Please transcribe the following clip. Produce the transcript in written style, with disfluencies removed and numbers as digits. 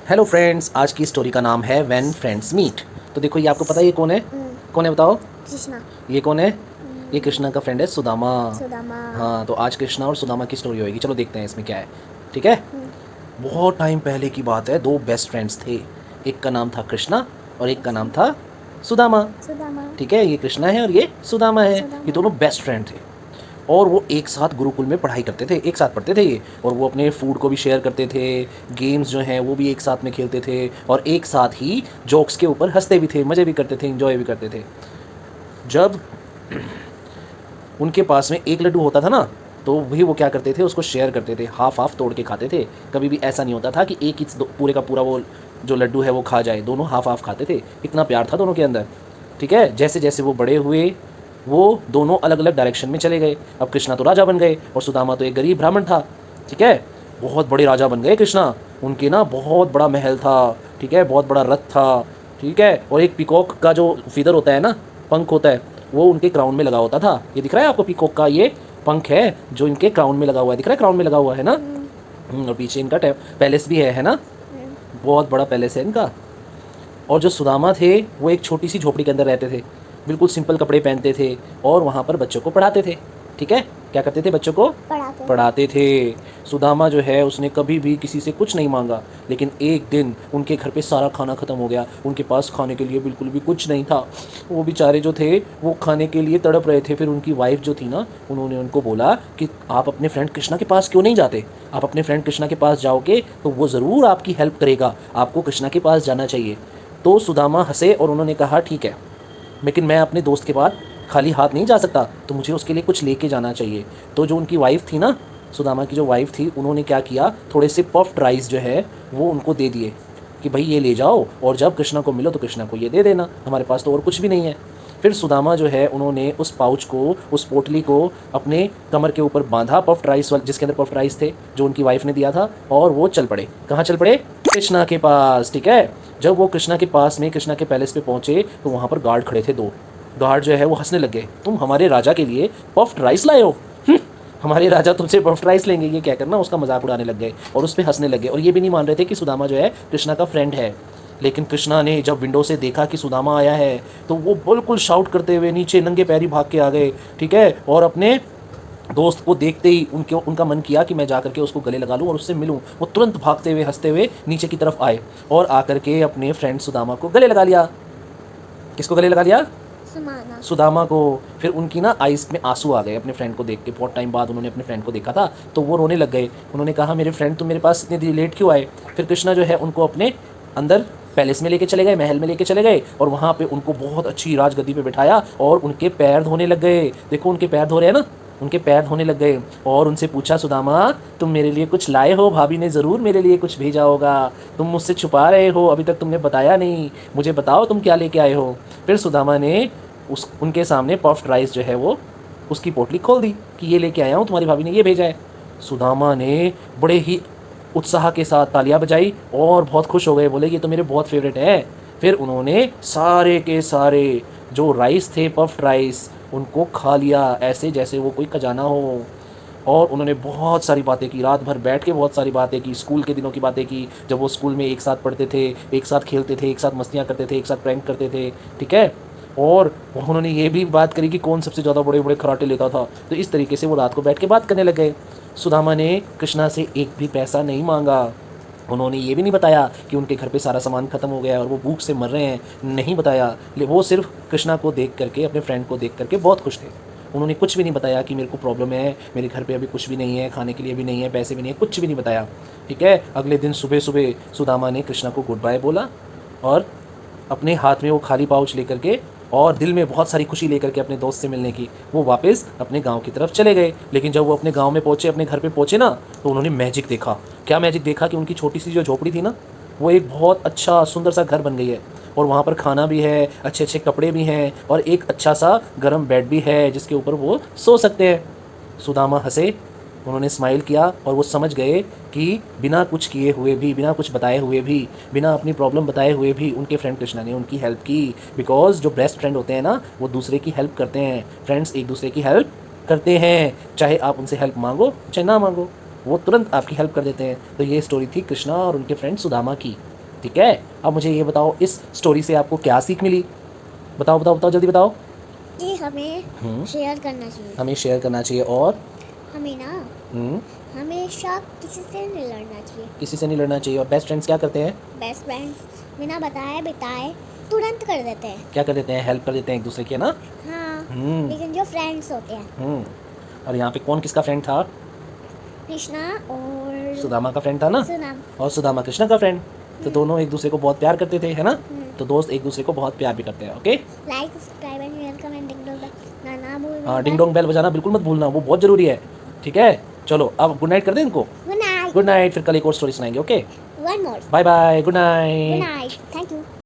Hello friends, आज की story का नाम है व्हेन फ्रेंड्स मीट। तो देखो, ये आपको पता है ये कौन है? कौन है बताओ? कृष्णा। ये कौन है? ये कृष्णा का फ्रेंड है सुदामा। सुदामा। हाँ, तो आज कृष्णा और सुदामा की स्टोरी होगी। चलो देखते हैं इसमें क्या है। ठीक है। बहुत टाइम पहले की बात है, दो बेस्ट फ्रेंड्स थे। एक का नाम था कृष्णा और एक का नाम था सुदामा। सुदामा। ठीक है, ये कृष्णा है और ये सुदामा है। ये दोनों बेस्ट फ्रेंड थे और वो एक साथ गुरुकुल में पढ़ाई करते थे, एक साथ पढ़ते थे ये। और वो अपने फूड को भी शेयर करते थे, गेम्स जो हैं वो भी एक साथ में खेलते थे और एक साथ ही जोक्स के ऊपर हंसते भी थे, मज़े भी करते थे, इंजॉय भी करते थे। जब उनके पास में एक लड्डू होता था ना, तो वही वो क्या करते थे, उसको शेयर करते थे, हाफ हाफ तोड़ के खाते थे। कभी भी ऐसा नहीं होता था कि एक ही पूरे का पूरा वो जो लड्डू है वो खा जाए, दोनों हाफ हाफ खाते थे। इतना प्यार था दोनों के अंदर। ठीक है। जैसे जैसे वो बड़े हुए, वो दोनों अलग अलग डायरेक्शन में चले गए। अब कृष्णा तो राजा बन गए और सुदामा तो एक गरीब ब्राह्मण था। ठीक है। बहुत बड़े राजा बन गए कृष्णा। उनके ना बहुत बड़ा महल था। ठीक है, बहुत बड़ा रथ था। ठीक है, और एक पिकॉक का जो फीदर होता है ना, पंख होता है, वो उनके क्राउन में लगा होता था। ये दिख रहा है आपको? पीकॉक का ये पंख है जो इनके क्राउन में लगा हुआ है। दिख रहा है? क्राउन में लगा हुआ है ना। और पीछे इनका पैलेस भी है ना। बहुत बड़ा पैलेस है इनका। और जो सुदामा थे वो एक छोटी सी झोपड़ी के अंदर रहते थे, बिल्कुल सिंपल कपड़े पहनते थे और वहाँ पर बच्चों को पढ़ाते थे। ठीक है, क्या करते थे? बच्चों को पढ़ाते थे। सुदामा जो है उसने कभी भी किसी से कुछ नहीं मांगा, लेकिन एक दिन उनके घर पे सारा खाना ख़त्म हो गया। उनके पास खाने के लिए बिल्कुल भी कुछ नहीं था। वो बेचारे जो थे वो खाने के लिए तड़प रहे थे। फिर उनकी वाइफ जो थी ना, उन्होंने उनको बोला कि आप अपने फ्रेंड कृष्णा के पास क्यों नहीं जाते? आप अपने फ्रेंड कृष्णा के पास जाओगे तो वो ज़रूर आपकी हेल्प करेगा, आपको कृष्णा के पास जाना चाहिए। तो सुदामा हंसे और उन्होंने कहा ठीक है, लेकिन मैं अपने दोस्त के पास खाली हाथ नहीं जा सकता, तो मुझे उसके लिए कुछ लेके जाना चाहिए। तो जो उनकी वाइफ़ थी ना, सुदामा की जो वाइफ़ थी, उन्होंने क्या किया, थोड़े से पफ्ड राइस जो है वो उनको दे दिए कि भाई ये ले जाओ और जब कृष्णा को मिलो तो कृष्णा को ये दे देना, हमारे पास तो और कुछ भी नहीं है। फिर सुदामा जो है उन्होंने उस पाउच को, उस पोटली को अपने कमर के ऊपर बांधा, पफ्ड राइस वाले जिसके अंदर पफ्ड राइस थे जो उनकी वाइफ ने दिया था, और वो चल पड़े। कहाँ चल पड़े? कृष्णा के पास। ठीक है। जब वो कृष्णा के पास में, कृष्णा के पैलेस पे पहुंचे तो वहाँ पर गार्ड खड़े थे दो। गार्ड जो है वो हंसने लग गए, तुम हमारे राजा के लिए पफ्ड राइस लाए हो? हमारे राजा तुमसे पफ्ड राइस लेंगे? ये क्या करना, उसका मजाक उड़ाने लग गए और उस पर हंसने लग गए। और ये भी नहीं मान रहे थे कि सुदामा जो है कृष्णा का फ्रेंड है। लेकिन कृष्णा ने जब विंडो से देखा कि सुदामा आया है तो वो बिल्कुल शाउट करते हुए नीचे नंगे पैरी भाग के आ गए। ठीक है। और अपने दोस्त को देखते ही उनका मन किया कि मैं जा करके उसको गले लगा लूं और उससे मिलूं। वो तुरंत भागते हुए, हंसते हुए नीचे की तरफ आए और आकर के अपने फ्रेंड सुदामा को गले लगा लिया। किसको गले लगा लिया? सुदामा को। फिर उनकी ना आइस में आंसू आ गए अपने फ्रेंड को देख के। बहुत टाइम बाद उन्होंने अपने फ्रेंड को देखा था तो वो रोने लग गए। उन्होंने कहा मेरे फ्रेंड तुम मेरे पास इतनी देर लेट क्यों आए? फिर कृष्णा जो है उनको अपने अंदर पैलेस में लेके चले गए, महल में लेके चले गए और वहाँ पे उनको बहुत अच्छी राजगद्दी पे बिठाया और उनके पैर धोने लग गए। देखो उनके पैर धो रहे हैं ना, उनके पैर धोने लग गए और उनसे पूछा सुदामा तुम मेरे लिए कुछ लाए हो? भाभी ने ज़रूर मेरे लिए कुछ भेजा होगा, तुम मुझसे छुपा रहे हो, अभी तक तुमने बताया नहीं, मुझे बताओ तुम क्या लेके आए हो। फिर सुदामा ने उनके सामने पफ्ड राइस जो है वो उसकी पोटली खोल दी कि ये लेके आया हूँ, तुम्हारी भाभी ने ये भेजा है। सुदामा ने बड़े ही उत्साह के साथ तालियां बजाई और बहुत खुश हो गए, बोले ये तो मेरे बहुत फेवरेट है। फिर उन्होंने सारे के सारे जो राइस थे, पफ्ड राइस, उनको खा लिया ऐसे जैसे वो कोई खजाना हो। और उन्होंने बहुत सारी बातें की, रात भर बैठ के बहुत सारी बातें की, स्कूल के दिनों की बातें की, जब वो स्कूल में एक साथ पढ़ते थे, एक साथ खेलते थे, एक साथ मस्तियाँ करते थे, एक साथ प्रैंक करते थे। ठीक है। और उन्होंने ये भी बात करी कि कौन सबसे ज़्यादा बड़े बड़े खराटे लेता था। तो इस तरीके से वो रात को बैठ के बात करने लग गए। सुदामा ने कृष्णा से एक भी पैसा नहीं मांगा। उन्होंने ये भी नहीं बताया कि उनके घर पे सारा सामान ख़त्म हो गया और वो भूख से मर रहे हैं, नहीं बताया। वो सिर्फ कृष्णा को देख करके, अपने फ्रेंड को देख करके बहुत खुश थे। उन्होंने कुछ भी नहीं बताया कि मेरे को प्रॉब्लम है, मेरे घर पे अभी कुछ भी नहीं है, खाने के लिए भी नहीं है, पैसे भी नहीं है, कुछ भी नहीं बताया। ठीक है। अगले दिन सुबह सुबह सुदामा ने कृष्णा को गुड बाय बोला और अपने हाथ में वो खाली पाउच लेकर के और दिल में बहुत सारी खुशी लेकर के अपने दोस्त से मिलने की, वो वापस अपने गांव की तरफ चले गए। लेकिन जब वो अपने गांव में पहुंचे, अपने घर पे पहुंचे ना, तो उन्होंने मैजिक देखा। क्या मैजिक देखा? कि उनकी छोटी सी जो झोपड़ी थी ना, वो एक बहुत अच्छा सुंदर सा घर बन गई है और वहाँ पर खाना भी है, अच्छे अच्छे कपड़े भी हैं और एक अच्छा सा गर्म बेड भी है जिसके ऊपर वो सो सकते हैं। सुदामा हंसे, उन्होंने स्माइल किया और वो समझ गए कि बिना कुछ किए हुए भी, बिना कुछ बताए हुए भी, बिना अपनी प्रॉब्लम बताए हुए भी उनके फ्रेंड कृष्णा ने उनकी हेल्प की। बिकॉज जो बेस्ट फ्रेंड होते हैं ना, वो दूसरे की हेल्प करते हैं। फ्रेंड्स एक दूसरे की हेल्प करते हैं, चाहे आप उनसे हेल्प मांगो चाहे ना मांगो, वो तुरंत आपकी हेल्प कर देते हैं। तो ये स्टोरी थी कृष्णा और उनके फ्रेंड सुदामा की। ठीक है, अब मुझे ये बताओ इस स्टोरी से आपको क्या सीख मिली? बताओ बताओ बताओ, जल्दी बताओ। कि हमें शेयर करना चाहिए। हमें शेयर करना चाहिए और हमें ना हम्म, हमेशा किसी से नहीं लड़ना चाहिए। किसी से नहीं लड़ना चाहिए। और बेस्ट फ्रेंड्स क्या करते हैं? बेस्ट फ्रेंड्स बिना बताए बिताए तुरंत कर देते हैं। क्या कर देते हैं? हेल्प कर देते हैं एक दूसरे की, है ना? हाँ, लेकिन जो फ्रेंड्स होते हैं, और यहाँ पे कौन किसका फ्रेंड था? कृष्णा और सुदामा का फ्रेंड था ना, सुनाम। और सुदामा कृष्णा का फ्रेंड। तो दोनों एक दूसरे को बहुत प्यार करते थे, है ना? तो दोस्त एक दूसरे को बहुत प्यार भी करते हैं। Okay, like subscribe and share comment ding dong bell ना भूलना। हाँ, डिंग डोंग बेल बजाना बिल्कुल मत भूलना, वो बहुत ज़रूरी है। ठीक है, चलो अब गुड नाइट कर दें इनको। Good night. गुड नाइट, फिर कल एक और स्टोरी सुनाएंगे। Okay, one more. Bye bye, good good night. Night, thank you.